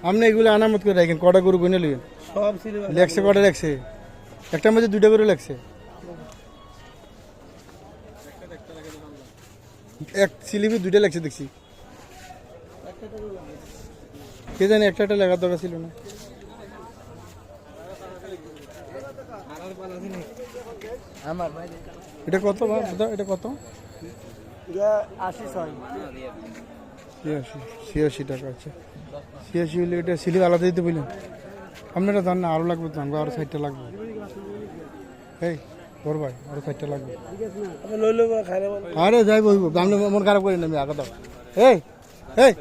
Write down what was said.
আপনি এগুলো আনামত করে রাখেন, কটা গরু কিনে নেবেন? সব লেখছে, কটা লেখছে? একটার মধ্যে দুইটা গরু লেখছে, এক স্লিপে দুইটা লেখছে দেখছি। কে জানি একটা লেখার দরকার ছিল না। এটা কত ভাই? এটা কত? 86 টাকা। আচ্ছা 86 হলে এটা স্লিপ আলাদা দিতে বললেন? আপনারা জান না আরো লাগবে, জানবো আরো 60টা লাগবে। এই বড় ভাই আরো 60টা লাগবে। আরে যাই বলবো, আপনি মন খারাপ করেন না, আমি আগে দাও। এই এই